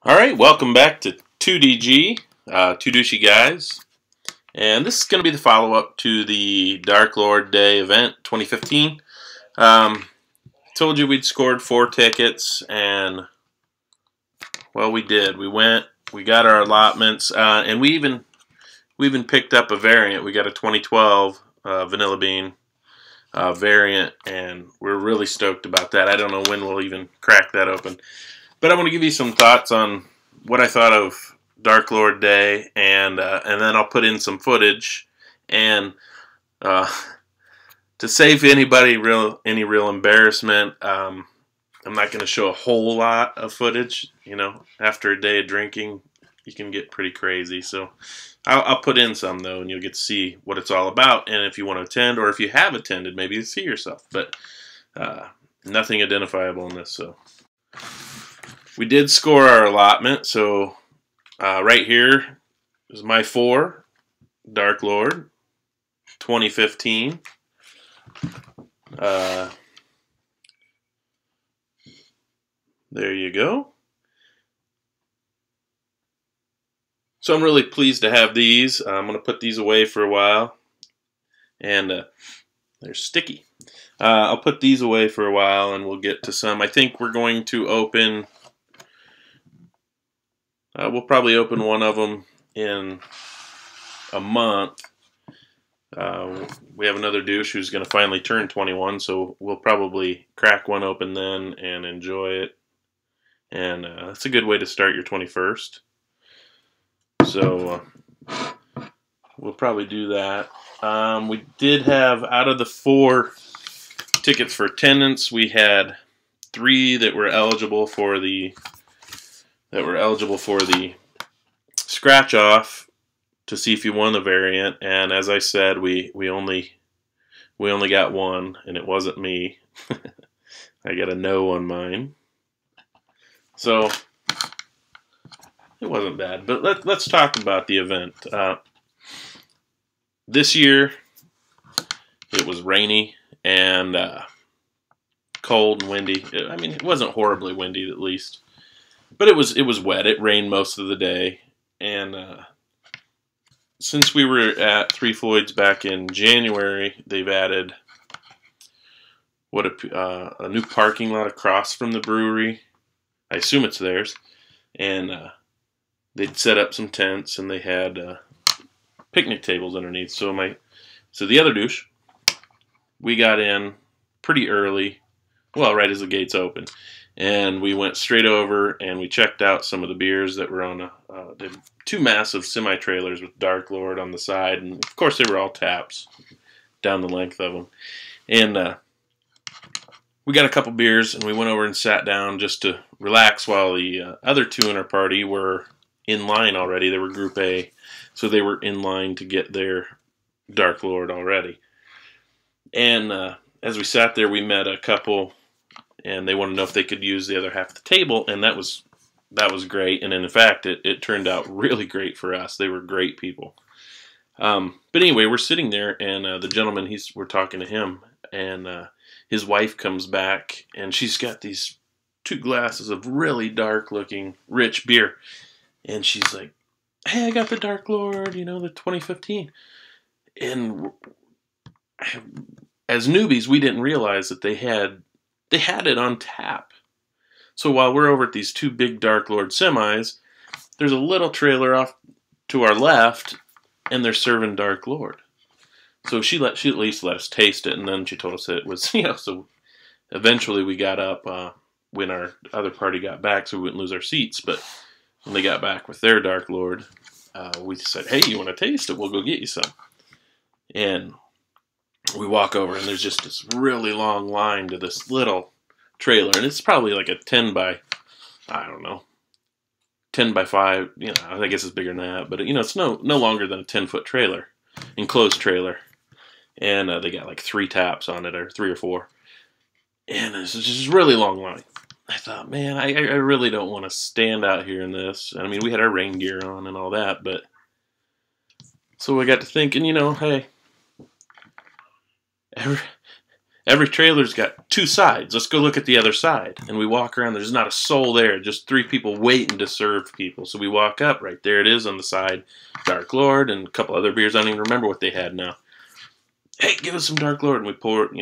All right, welcome back to 2DG, Two Douchey Guys. And this is going to be the follow-up to the Dark Lord Day event 2015. Told you we'd scored 4 tickets, and, well, we did. We got our allotments, and we even picked up a variant. We got a 2012 Vanilla Bean variant, and we're really stoked about that. I don't know when we'll even crack that open. But I want to give you some thoughts on what I thought of Dark Lord Day, and then I'll put in some footage. And to save anybody any real embarrassment, I'm not going to show a whole lot of footage. You know, after a day of drinking, you can get pretty crazy. So I'll put in some though, and you'll get to see what it's all about. And if you want to attend, or if you have attended, maybe you see yourself. But nothing identifiable in this. So. We did score our allotment, so right here is my 4, Dark Lord, 2015. There you go. So I'm really pleased to have these. I'm going to put these away for a while, and they're sticky. I'll put these away for a while, and we'll get to some. I think we're going to open... we'll probably open one of them in a month. We have another douche who's going to finally turn 21, so we'll probably crack one open then and enjoy it. And that's a good way to start your 21st. So we'll probably do that. We did have, out of the 4 tickets for attendance, we had 3 that were eligible for the scratch off to see if you won the variant, and as I said, we only got one, and it wasn't me. I got a no on mine, so it wasn't bad. But let's talk about the event. This year it was rainy and cold and windy. I mean, it wasn't horribly windy, at least. But it was wet. It rained most of the day, and since we were at Three Floyds back in January, they've added a new parking lot across from the brewery. I assume it's theirs, and they'd set up some tents, and they had picnic tables underneath. So the other douche, we got in pretty early, well, right as the gates opened. And we went straight over and we checked out some of the beers that were on 2 massive semi-trailers with Dark Lord on the side. And of course they were all taps down the length of them. And we got a couple beers and we went over and sat down just to relax while the other 2 in our party were in line already. They were Group A, so they were in line to get their Dark Lord already. And as we sat there, we met a couple, and they wanted to know if they could use the other half of the table, and that was great. And in fact, it turned out really great for us. They were great people. But anyway, we're sitting there, and the gentleman, we're talking to him, and his wife comes back, and she's got these 2 glasses of really dark-looking, rich beer, and she's like, "Hey, I got the Dark Lord, the 2015." And as newbies, we didn't realize that they had it on tap. So while we're over at these 2 big Dark Lord semis, there's a little trailer off to our left, and they're serving Dark Lord. So she at least let us taste it, and then she told us that it was, so eventually we got up when our other party got back so we wouldn't lose our seats. But when they got back with their Dark Lord, we said, "Hey, you want to taste it? We'll go get you some." And we walk over, and there's just this really long line to this little trailer, and it's probably like a 10 by 5, I guess it's bigger than that, but it's no longer than a 10-foot trailer, enclosed trailer, and they got like 3 taps on it, or 3 or 4, and it's just a really long line. I thought, man, I really don't want to stand out here in this. I mean, we had our rain gear on and all that, but so I got to thinking, hey, every trailer's got two sides. Let's go look at the other side. And we walk around. There's not a soul there. Just 3 people waiting to serve people. So we walk up. Right there it is on the side. Dark Lord and a couple other beers. I don't even remember what they had now. Hey, give us some Dark Lord. And we pour it,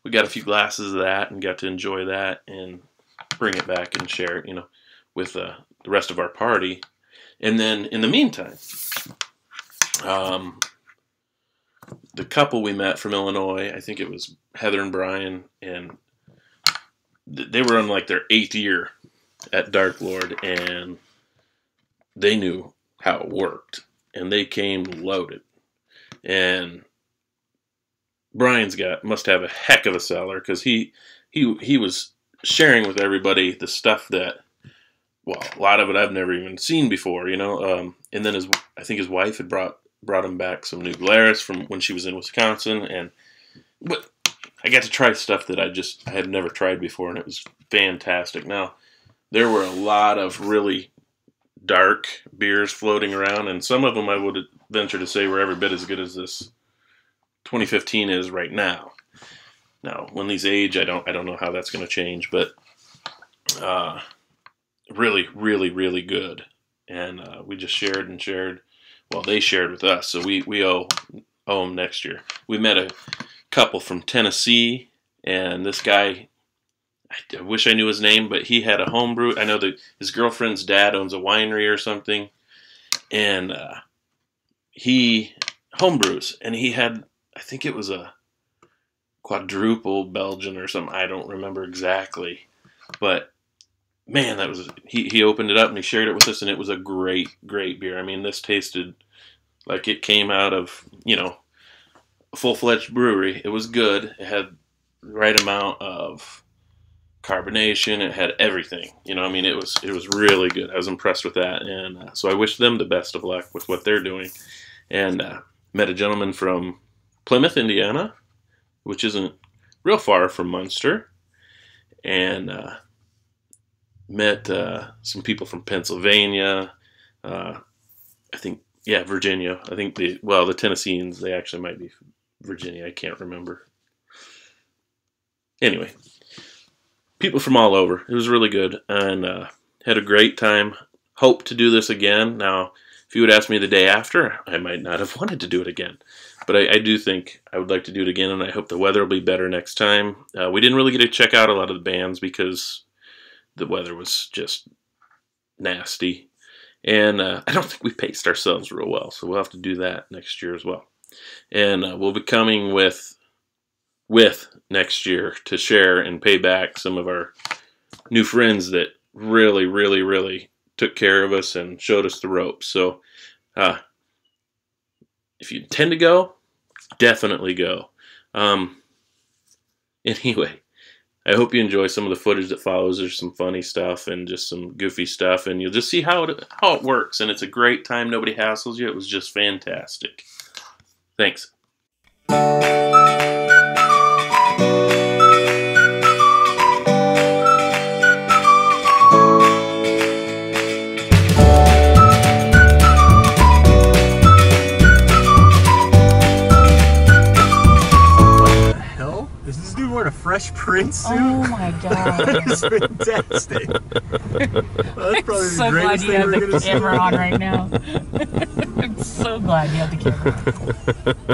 we got a few glasses of that and got to enjoy that and bring it back and share it, with the rest of our party. And then in the meantime, the couple we met from Illinois, I think it was Heather and Brian, and they were on like their 8th year at Dark Lord, and they knew how it worked, and they came loaded. And Brian's must have a heck of a cellar, because he was sharing with everybody the stuff that, well, a lot of it I've never even seen before, and then I think his wife had brought him back some New Glarus from when she was in Wisconsin, but I got to try stuff that I had never tried before, and it was fantastic. Now, there were a lot of really dark beers floating around, and some of them I would venture to say were every bit as good as this 2015 is right now. Now, when these age, I don't know how that's going to change, but really, really, really good. And we just shared and shared. Well, they shared with us, so we owe them next year. We met a couple from Tennessee, and this guy, I wish I knew his name, but he had a homebrew. I know that his girlfriend's dad owns a winery or something, and he homebrews, and he had, I think it was a quadruple Belgian or something. I don't remember exactly, but man, that was, he opened it up and he shared it with us, and it was a great, great beer. I mean, this tasted like it came out of, a full-fledged brewery. It was good. It had the right amount of carbonation. It had everything. It was really good. I was impressed with that, and so I wish them the best of luck with what they're doing. And met a gentleman from Plymouth, Indiana, which isn't real far from Munster, and met some people from Pennsylvania, I think, Virginia. I think the Tennesseans, they actually might be Virginia. I can't remember. Anyway, people from all over. It was really good, and had a great time. Hope to do this again. Now, if you would ask me the day after, I might not have wanted to do it again. But I do think I would like to do it again, and I hope the weather will be better next time. We didn't really get to check out a lot of the bands because the weather was just nasty. And I don't think we paced ourselves real well, so we'll have to do that next year as well. And we'll be coming with next year to share and pay back some of our new friends that really, really, really took care of us and showed us the ropes. So if you intend to go, definitely go. Anyway, I hope you enjoy some of the footage that follows. There's some funny stuff and just some goofy stuff, and you'll just see how it works. And it's a great time. Nobody hassles you. It was just fantastic. Thanks. A Fresh Prince suit? Oh my god. That's fantastic. Well, that's probably so the glad greatest you thing have we're the going to see. camera on right now. I'm so glad you have the camera on.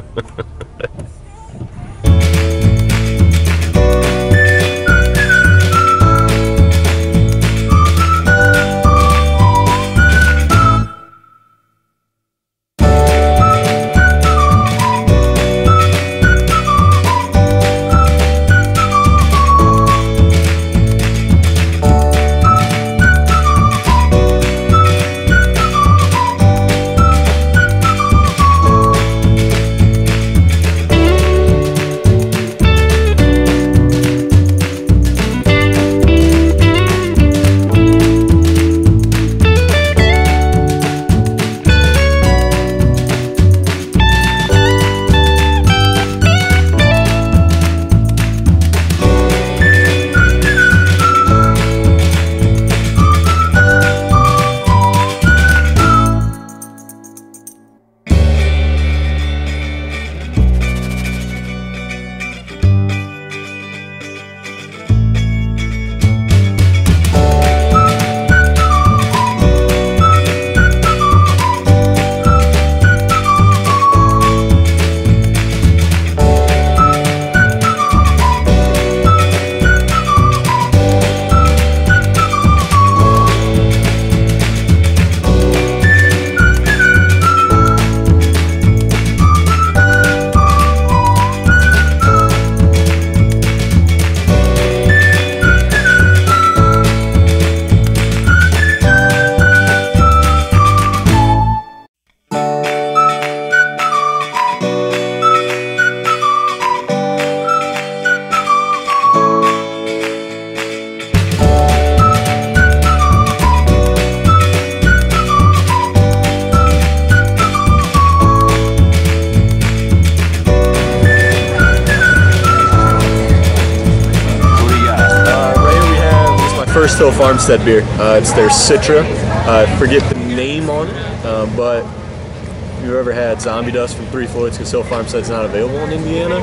Hill Farmstead beer. It's their Citra. I forget the name on it, but if you've ever had Zombie Dust from Three Floyds, because Hill Farmstead's not available in Indiana,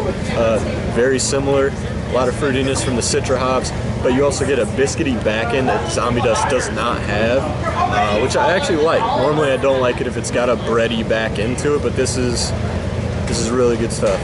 very similar. A lot of fruitiness from the Citra hops, but you also get a biscuity back end that Zombie Dust does not have, which I actually like. Normally I don't like it if it's got a bready back into it, but this is really good stuff.